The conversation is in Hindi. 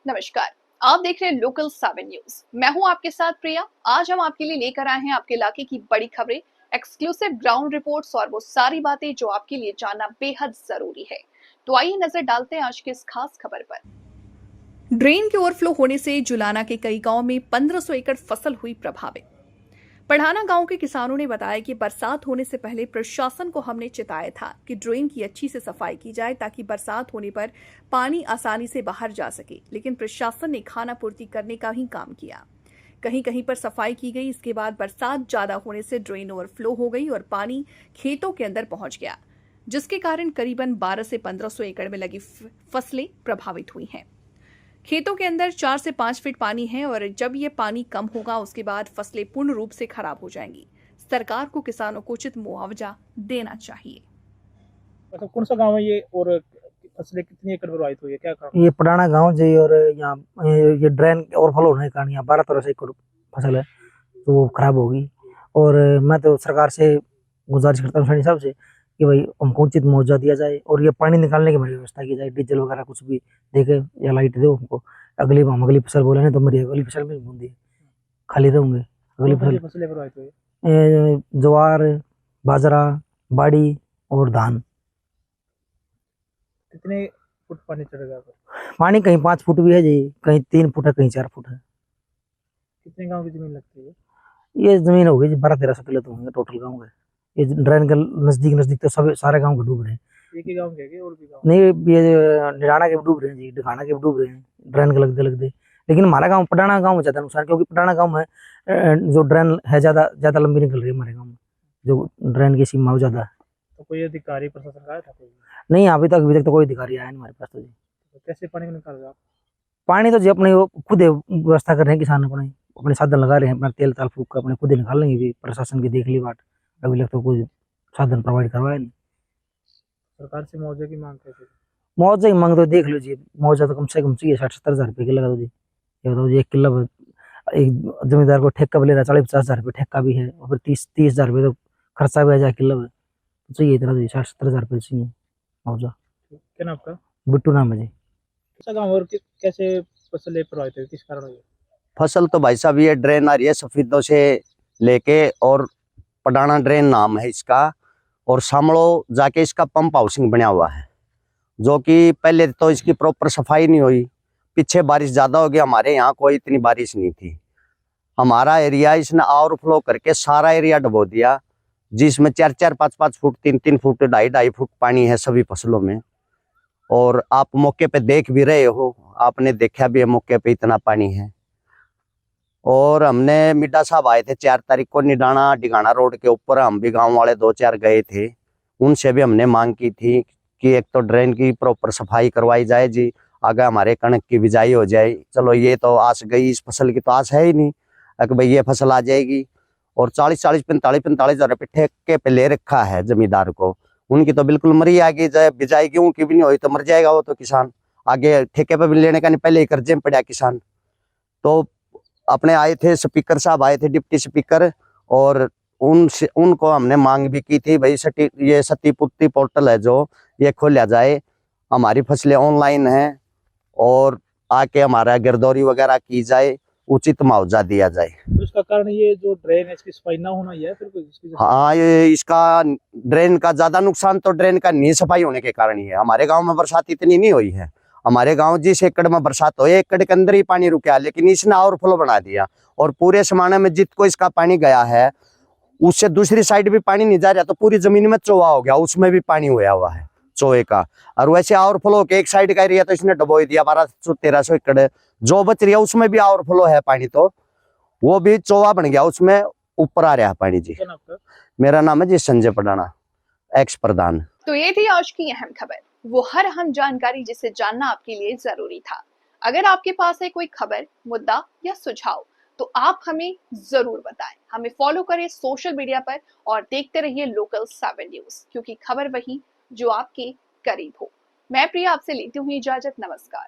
नमस्कार। आप देख रहे हैं लोकल 7 न्यूज। मैं हूं आपके साथ प्रिया। आज हम आपके लिए लेकर आए हैं आपके इलाके की बड़ी खबरें, एक्सक्लूसिव ग्राउंड रिपोर्ट्स और वो सारी बातें जो आपके लिए जानना बेहद जरूरी है। तो आइए नजर डालते हैं आज की इस खास खबर पर। ड्रेन के ओवरफ्लो होने से जुलाना के कई गांव में 1500 एकड़ फसल हुई प्रभावित। पढ़ाना गांव के किसानों ने बताया कि बरसात होने से पहले प्रशासन को हमने चिताया था कि ड्रेन की अच्छी से सफाई की जाए ताकि बरसात होने पर पानी आसानी से बाहर जा सके, लेकिन प्रशासन ने खाना पूर्ति करने का ही काम किया। कहीं कहीं पर सफाई की गई। इसके बाद बरसात ज्यादा होने से ड्रेन ओवरफ्लो हो गई और पानी खेतों के अंदर पहुंच गया, जिसके कारण करीबन 12 से 1500 एकड़ में लगी फसलें प्रभावित हुई हैं। खेतों के अंदर 4 से 5 फीट पानी है और जब ये पानी कम होगा उसके बाद फसलें पूर्ण रूप से खराब हो जाएंगी। सरकार को किसानों को उचित मुआवजा देना चाहिए। अच्छा, कौन सा गांव है ये और फसलें कितनी एकड़ प्रभावित हुई है, क्या काम? ये पुराना गांव जी। और यहाँ ये ड्रेन ओवरफ्लो होने के कारण यहाँ 12-13 एकड़ फसल है तो वो खराब होगी। और मैं तो सरकार से गुजारिश करता हूँ सैनी साहब से कि भाई हमको उचित मुआवजा दिया जाए और ये पानी निकालने की मेरी व्यवस्था की जाए। डीजल वगैरह कुछ भी देके या लाइट दो हमको। हम अगली फसल बोले नहीं तो मेरी अगली फसल में बूंदी खाली रहूंगे। अगली फसलें प्रभावित हुई? ज्वार, बाजरा, बाड़ी और धान। कितने फुट पानी चढ़ेगा? पानी कहीं 5 फुट भी है जी, कहीं 3 फुट है, कहीं 4 फुट है। कितने गांव की जमीन लगती है? ये जमीन हो गई जी 12-1300 किलो तो होंगे टोटल गांव के। ये ड्रेन के नजदीक नजदीक तो सब सारे गांव के डूब रहे हैं। एक ही गांव के और भी गांव? नहीं, ये निराना के भी डूब रहे हैं जी, ढिकाना के भी डूब रहे हैं ड्रेन के लगते लगते। लेकिन हमारा गांव पटाना गांव में ज्यादा नुकसान, क्योंकि पटाना गांव में जो ड्रेन है ज्यादा ज्यादा लंबी निकल रही है हमारे गाँव में, जो ड्रेन की सीमा ज्यादा है। तो कोई अधिकारी प्रशासन का आया था कोई? नहीं, अभी तक तो कोई अधिकारी आया नहीं हमारे पास तो जी। तो कैसे पानी को निकाल रहे हो आप? पानी तो जी अपने वो खुद व्यवस्था कर रहे हैं किसान, अपने साधन लगा रहे हैं, अपना तेल ताल फूक कर अपने खुद ही निकाल लेंगे भी। प्रशासन की देख ली बात, अभी तक तो कोई साधन प्रोवाइड करवाया नहीं। सरकार से मुआवजे की मांग कैसे? मुआवजा की मांग तो देख लो जी, मुआवजा तो कम से कम चाहिए 60-70 हजार रुपये की लगा दो जी। ये बताओ जी, एक किलो एक जमींदार को ठेका भी ले रहा है, 40-50 हजार रुपये ठेका भी है, और फिर 30 हजार रुपये तो खर्चा भी आ जाए किलो में। तो चाहिए इतना जी, 60-70 हजार रुपये चाहिए मुआवजा। क्या नाम आपका? बिट्टू नाम है जी। कैसा गाँव और कैसे फसलें प्रभावित हुई, किस कारण हुई? फसल तो भाई साहब ये ड्रेन आ रही है सफेदों से लेके, और पडाना ड्रेन नाम है इसका, और सामड़ो जाके इसका पंप हाउसिंग बना हुआ है, जो कि पहले तो इसकी प्रॉपर सफाई नहीं हुई। पीछे बारिश ज्यादा हो गई, हमारे यहाँ कोई इतनी बारिश नहीं थी। हमारा एरिया इसने ओवरफ्लो करके सारा एरिया डुबो दिया, जिसमें 4-4, 5-5 फुट, 3-3 फुट, 2.5-2.5 फुट पानी है सभी फसलों में। और आप मौके पे देख भी रहे हो, आपने देखा भी है मौके पे इतना पानी है। और हमने मिड्डा साहब आए थे 4 तारीख को निडाना डिगाना रोड के ऊपर, हम भी गांव वाले 2-4 गए थे। उनसे भी हमने मांग की थी कि एक तो ड्रेन की प्रॉपर सफाई करवाई जाए जी, आगे हमारे कणक की बिजाई हो जाए। चलो ये तो आस गई, इस फसल की तो आस है ही नहीं कि भाई ये फसल आ जाएगी। और 40-40, 45-45 हजार रुपये ठेके पे ले रखा है जमींदार को, उनकी तो बिल्कुल मरी आएगी, बिजाई गेहूं की भी नहीं हुई तो मर जाएगा वो तो किसान। आगे ठेके पे भी लेने का नहीं, पहले ही कर्जे में पड़ा किसान। तो अपने आए थे स्पीकर साहब, आए थे डिप्टी स्पीकर, और उनको हमने मांग भी की थी भाई ये सतीपुत्ती पोर्टल है जो ये खोला जाए, हमारी फसलें ऑनलाइन हैं, और आके हमारा गिरदौरी वगैरह की जाए, उचित मुआवजा दिया जाए। तो इसका कारण ये जो ड्रेन है इसकी सफाई ना होना ही है, फिर कोई हाँ, ये इसका ड्रेन का ज्यादा नुकसान तो ड्रेन का नहीं सफाई होने के कारण ही है। हमारे गांव में बरसात इतनी नहीं हुई है, हमारे गांव जिस एकड़ में बरसात हो, एकड़ के अंदर ही पानी रुका, लेकिन इसने ओवरफ्लो बना दिया, और पूरे समाने में जितको इसका पानी गया है उससे दूसरी साइड भी पानी नहीं जा रहा, तो पूरी जमीन में चोवा हो गया, उसमें भी पानी हुआ हुआ है चोए का। और वैसे ओवरफ्लो के एक साइड का एरिया तो इसने डबो दिया, 1200-1300 एकड़ जो बच रही है उसमें भी ओवरफ्लो है पानी, तो वो भी चोवा बन गया, उसमें ऊपर आ रहा है पानी जी। मेरा नाम है जी संजय पडाना, एक्स प्रधान। तो ये थी आज की अहम खबर, वो हर अहम जानकारी जिसे जानना आपके लिए जरूरी था। अगर आपके पास है कोई खबर, मुद्दा या सुझाव तो आप हमें जरूर बताएं। हमें फॉलो करें सोशल मीडिया पर और देखते रहिए लोकल 7 न्यूज, क्योंकि खबर वही जो आपके करीब हो। मैं प्रिया आपसे लेती हूँ इजाजत। नमस्कार।